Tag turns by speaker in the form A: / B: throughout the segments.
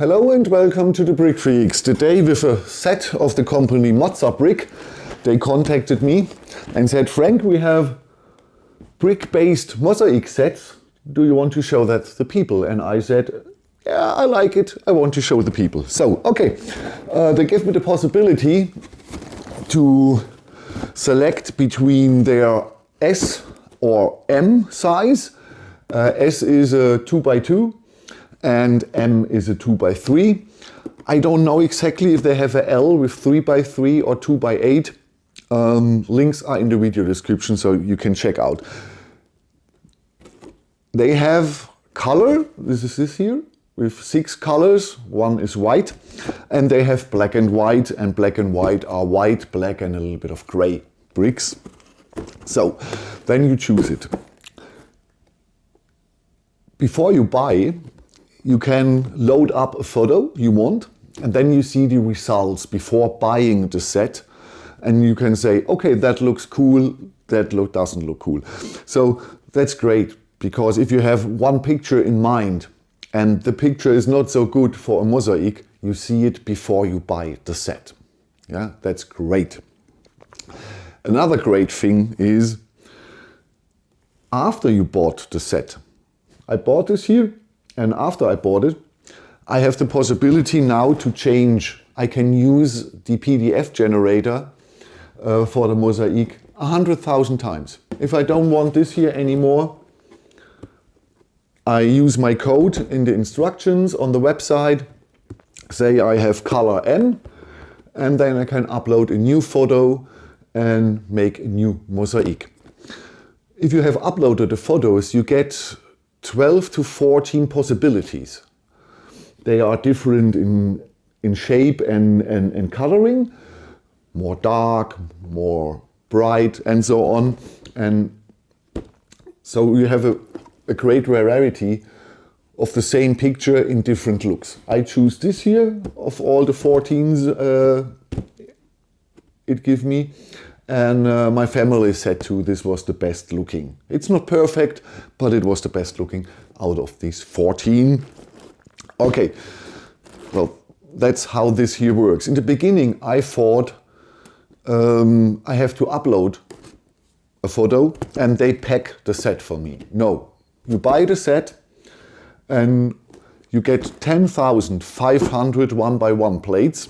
A: Hello and welcome to the Brickfreaks. Today with a set of the company Mozabrick. They contacted me and said, Frank, we have brick-based mosaic sets. Do you want to show that to the people? And I said, yeah, I like it. I want to show the people. So, okay, they gave me the possibility to select between their S or M size. S is a 2x2 and M is a 2x3. I don't know exactly if they have a L with 3x3 or 2x8. Links are in the video description, so you can check out. They have color, this is this here, with 6 colors, one is white, and they have black and white are white, black and a little bit of gray bricks. So then you choose it. Before you buy, you can load up a photo you want, and then you see the results before buying the set, and you can say, okay, that looks cool, that doesn't look cool. So that's great, because if you have one picture in mind and the picture is not so good for a mosaic, you see it before you buy the set. Yeah, that's great. Another great thing is after you bought the set. I bought this here, and after I bought it, I have the possibility now to change. I can use the PDF generator for the mosaic 100,000 times. If I don't want this here anymore, I use my code in the instructions on the website, say I have color N, and then I can upload a new photo and make a new mosaic. If you have uploaded the photos, you get 12 to 14 possibilities. They are different in shape and coloring, more dark, more bright, and so on. And so you have a great variety of the same picture in different looks. I choose this here of all the 14s it gives me, and my family said too this was the best looking. It's not perfect, but it was the best looking out of these 14. Okay, well, that's how this here works. In the beginning I thought I have to upload a photo and they pack the set for me. No. You buy the set and you get 10,500 1x1 plates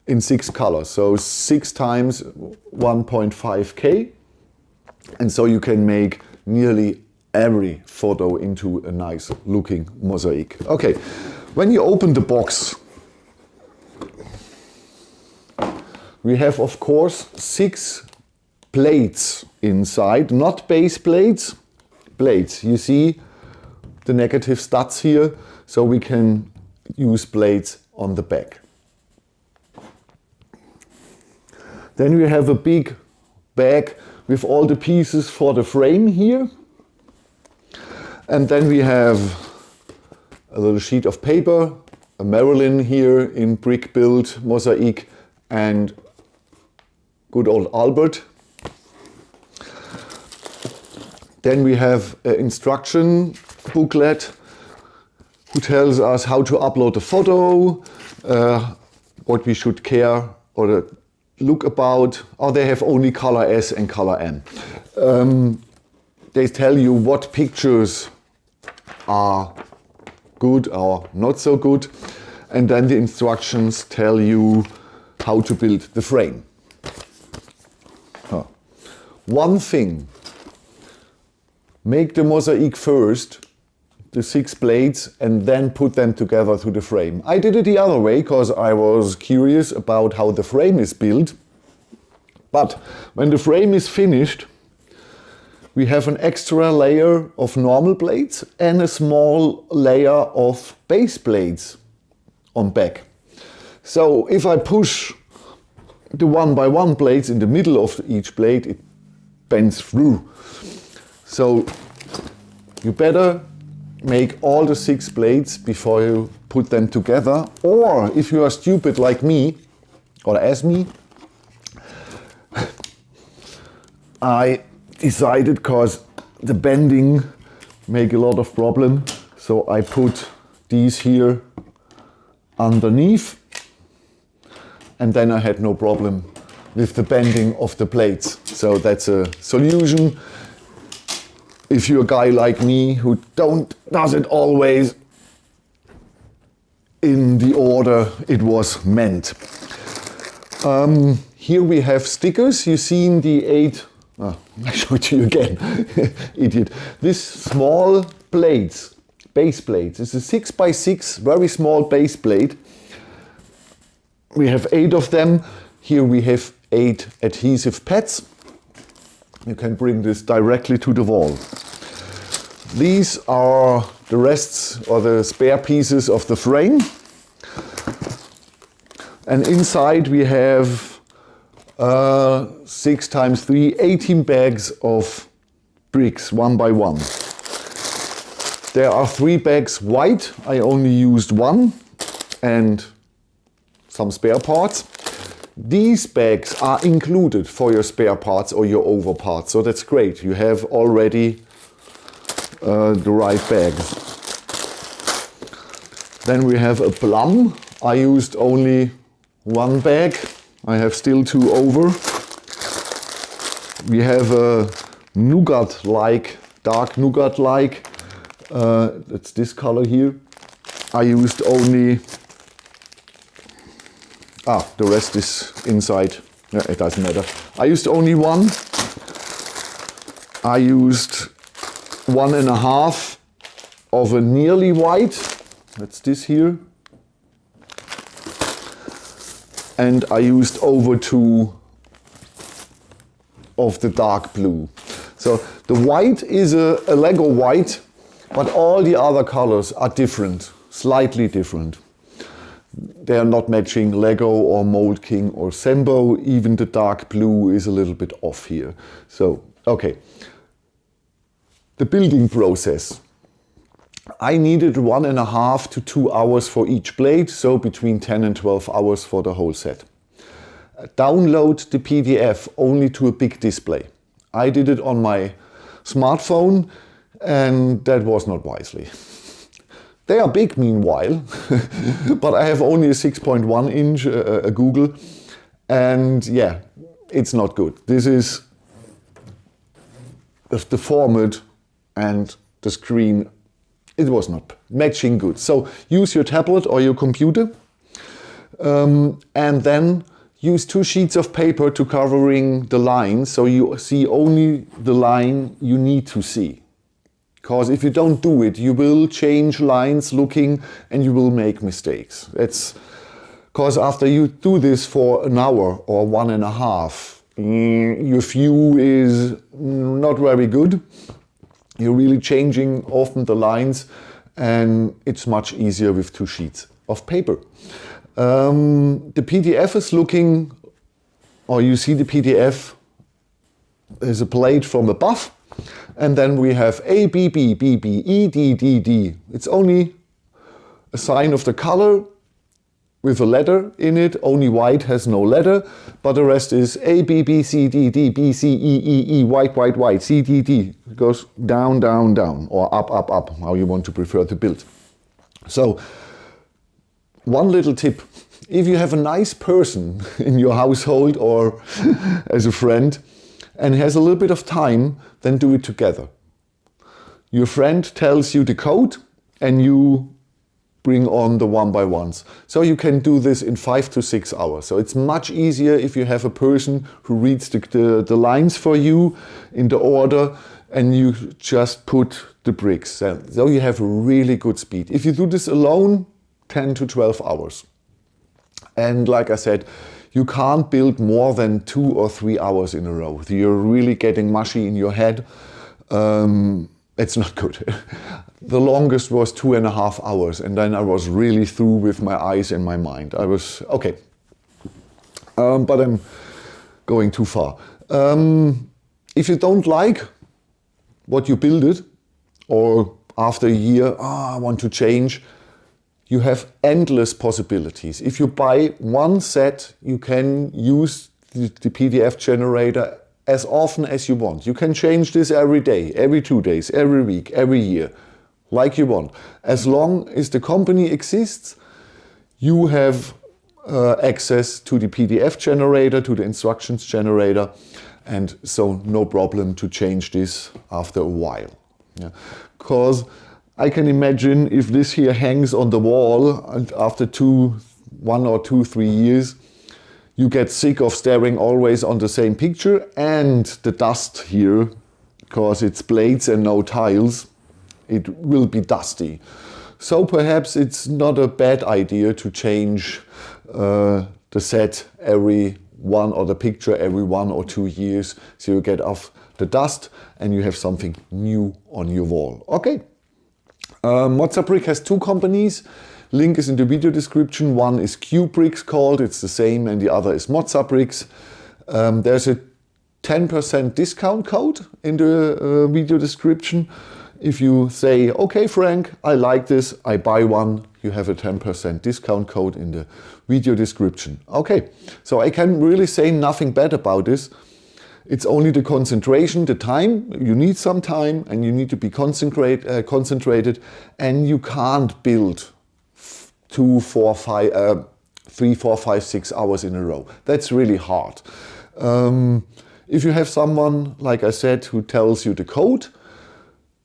A: in 6 colors. So 6 times 1.5K. And so you can make nearly every photo into a nice looking mosaic. Okay, when you open the box, we have of course 6 plates inside, not base plates. Blades. You see the negative studs here, so we can use blades on the back. Then we have a big bag with all the pieces for the frame here. And then we have a little sheet of paper, a Marilyn here in brick build mosaic, and good old Albert. Then we have an instruction booklet who tells us how to upload a photo, what we should care or look about. Or they have only color S and color M. They tell you what pictures are good or not so good. And then the instructions tell you how to build the frame. One thing. Make the mosaic first, the 6 blades, and then put them together to the frame. I did it the other way because I was curious about how the frame is built. But when the frame is finished, we have an extra layer of normal blades and a small layer of base blades on back. So if I push the 1x1 blades in the middle of each blade, it bends through. So you better make all the 6 blades before you put them together. Or if you are stupid like me, or as me, I decided, because the bending make a lot of problem, so I put these here underneath, and then I had no problem with the bending of the plates. So that's a solution if you're a guy like me who does it always in the order it was meant. Here we have stickers. You've seen the 8, I showed you again, idiot. This small plates, base plates. It's a 6x6, very small base plate. We have 8 of them. Here we have 8 adhesive pads. You can bring this directly to the wall. These are the rests or the spare pieces of the frame. And inside we have 6 times 3, 18 bags of bricks, 1 by 1. There are 3 bags white. I only used 1 and some spare parts. These bags are included for your spare parts or your over parts, so that's great. You have already the right bags. Then we have a plum. I used only 1 bag. I have still 2 over. We have a nougat-like, dark nougat-like. That's this color here. I used only the rest is inside. Yeah, it doesn't matter. I used only 1. I used 1.5 of a nearly white. That's this here. And I used over 2 of the dark blue. So the white is a Lego white, but all the other colors are different, slightly different. They are not matching Lego or Mold King or Sembo. Even the dark blue is a little bit off here. So, okay. The building process. I needed 1.5 to 2 hours for each blade, so between 10 and 12 hours for the whole set. Download the PDF only to a big display. I did it on my smartphone, and that was not wisely. They are big meanwhile, but I have only a 6.1 inch a Google, and yeah, it's not good. This is the format and the screen, it was not matching good. So use your tablet or your computer, and then use 2 sheets of paper to covering the lines, so you see only the line you need to see. Because if you don't do it, you will change lines looking and you will make mistakes. It's because after you do this for an hour or 1.5, your view is not very good. You're really changing often the lines, and it's much easier with 2 sheets of paper. The PDF is looking, or you see the PDF, there's a plate from above. And then we have A, B, B, B, B, E, D, D, D. It's only a sign of the color with a letter in it. Only white has no letter, but the rest is A, B, B, C, D, D, B, C, E, E, E, white, white, white, C, D, D. It goes down, down, down, or up, up, up, how you want to prefer to build. So, one little tip. If you have a nice person in your household or as a friend, and has a little bit of time, then do it together. Your friend tells you the code and you bring on the 1x1s. So you can do this in 5 to 6 hours. So it's much easier if you have a person who reads the lines for you in the order and you just put the bricks. So you have a really good speed. If you do this alone, 10 to 12 hours. And like I said, you can't build more than 2 or 3 hours in a row. You're really getting mushy in your head. It's not good. The longest was 2.5 hours, and then I was really through with my eyes and my mind. I was, okay. But I'm going too far. If you don't like what you built, or after a year, I want to change, you have endless possibilities. If you buy one set, you can use the PDF generator as often as you want. You can change this every day, every 2 days, every week, every year, like you want. As long as the company exists, you have access to the PDF generator, to the instructions generator, and so no problem to change this after a while. Because I can imagine if this here hangs on the wall and after 1 or 2, 3 years, you get sick of staring always on the same picture, and the dust here, because it's plates and no tiles, it will be dusty. So perhaps it's not a bad idea to change the set every one, or the picture every 1 or 2 years, so you get off the dust and you have something new on your wall. Okay. Mozabrick has 2 companies. Link is in the video description. One is Brickfreaks called, it's the same, and the other is Mozabrick. There's a 10% discount code in the video description. If you say, okay Frank, I like this, I buy one, you have a 10% discount code in the video description. Okay, so I can really say nothing bad about this. It's only the concentration, the time. You need some time and you need to be concentrated, and you can't build 3, 4, 5, 6 hours in a row. That's really hard. If you have someone, like I said, who tells you the code,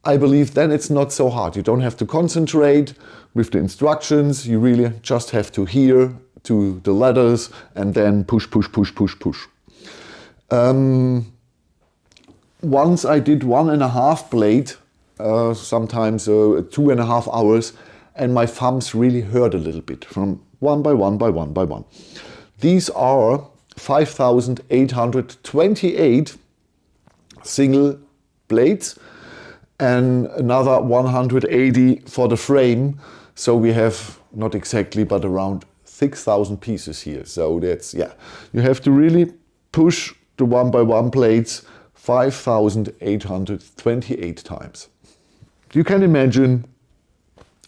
A: I believe then it's not so hard. You don't have to concentrate with the instructions. You really just have to hear to the letters and then push, push, push, push, push. Once I did 1.5 blade, sometimes 2.5 hours, and my thumbs really hurt a little bit from 1 by 1 by 1 by 1. These are 5,828 single blades and another 180 for the frame. So we have not exactly, but around 6,000 pieces here. So that's, yeah, you have to really push the 1 by 1 blades 5,828 times. You can imagine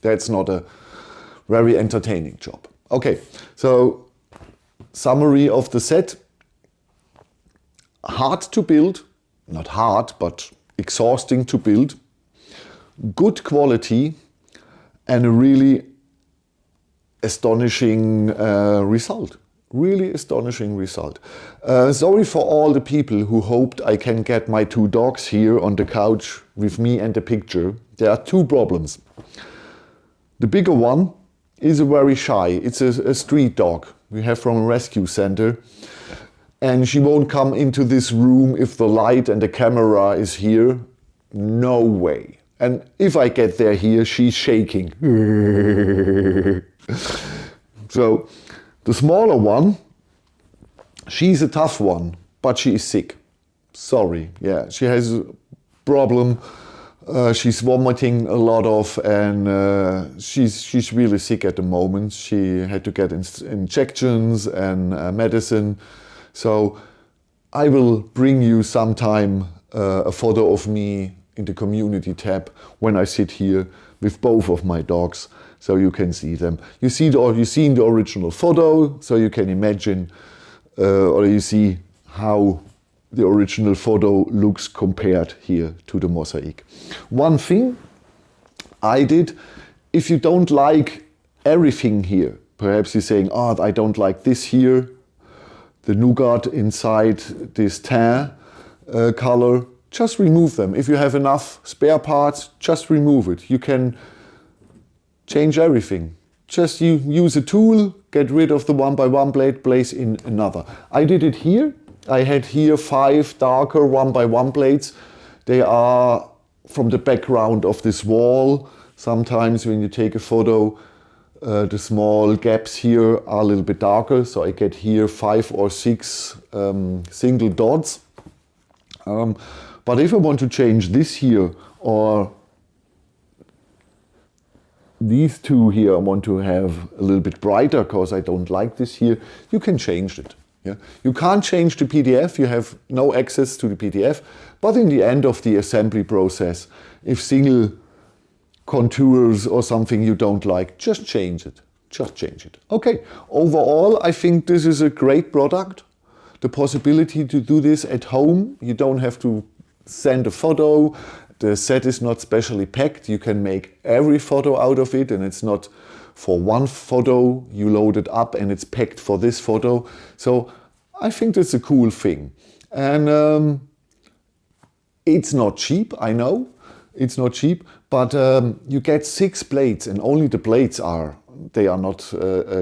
A: that's not a very entertaining job. Okay, so summary of the set. Hard to build, not hard, but exhausting to build. Good quality and a really astonishing result. Really astonishing result. Sorry for all the people who hoped I can get my 2 dogs here on the couch with me and the picture. There are 2 problems. The bigger one is very shy. It's a street dog we have from a rescue center. And she won't come into this room if the light and the camera is here. No way. And if I get there here, she's shaking. So the smaller one, she's a tough one, but she is sick. Sorry, yeah, she has a problem. She's vomiting a lot of, and she's really sick at the moment. She had to get injections and medicine. So I will bring you sometime a photo of me in the community tab when I sit here with both of my dogs, so you can see them. You've seen the original photo, so you can imagine, or you see how the original photo looks compared here to the Mosaic. One thing I did, if you don't like everything here, perhaps you're saying, oh, I don't like this here, the nougat inside this tan color, just remove them. If you have enough spare parts, just remove it. You can change everything. Just use a tool, get rid of the 1 by 1 blade, place in another. I did it here. I had here 5 darker 1 by 1 blades. They are from the background of this wall. Sometimes when you take a photo, the small gaps here are a little bit darker. So I get here 5 or 6 single dots. But if I want to change this here, or these 2 here I want to have a little bit brighter because I don't like this here, you can change it. Yeah? You can't change the PDF, you have no access to the PDF, but in the end of the assembly process, if single contours or something you don't like, just change it. Just change it. Okay, overall I think this is a great product. The possibility to do this at home, you don't have to send a photo, the set is not specially packed, you can make every photo out of it, and it's not for one photo, you load it up and it's packed for this photo. So I think that's a cool thing. And it's not cheap, I know. It's not cheap, but you get 6 blades, and only the blades are not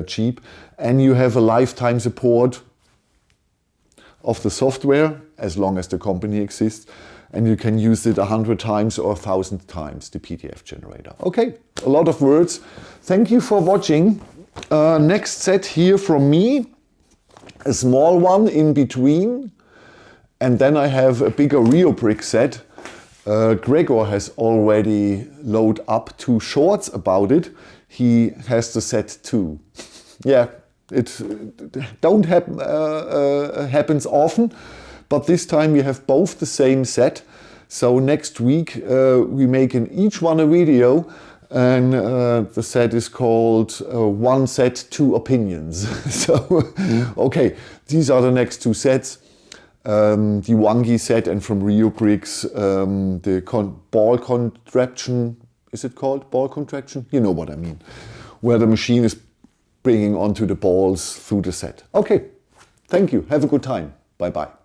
A: cheap. And you have a lifetime support of the software as long as the company exists. And you can use it 100 times or 1,000 times, the PDF generator. Okay, a lot of words. Thank you for watching. Next set here from me, a small one in between. And then I have a bigger Brick set. Gregor has already loaded up 2 shorts about it. He has the set too. Yeah, it don't happens often, but this time we have both the same set. So next week we make in each one a video, and the set is called One Set, Two Opinions. So, okay, these are the next 2 sets. The Wangi set, and from Bricks, the ball contraption, is it called ball contraption? You know what I mean, where the machine is bringing onto the balls through the set. Okay, thank you, have a good time, bye bye.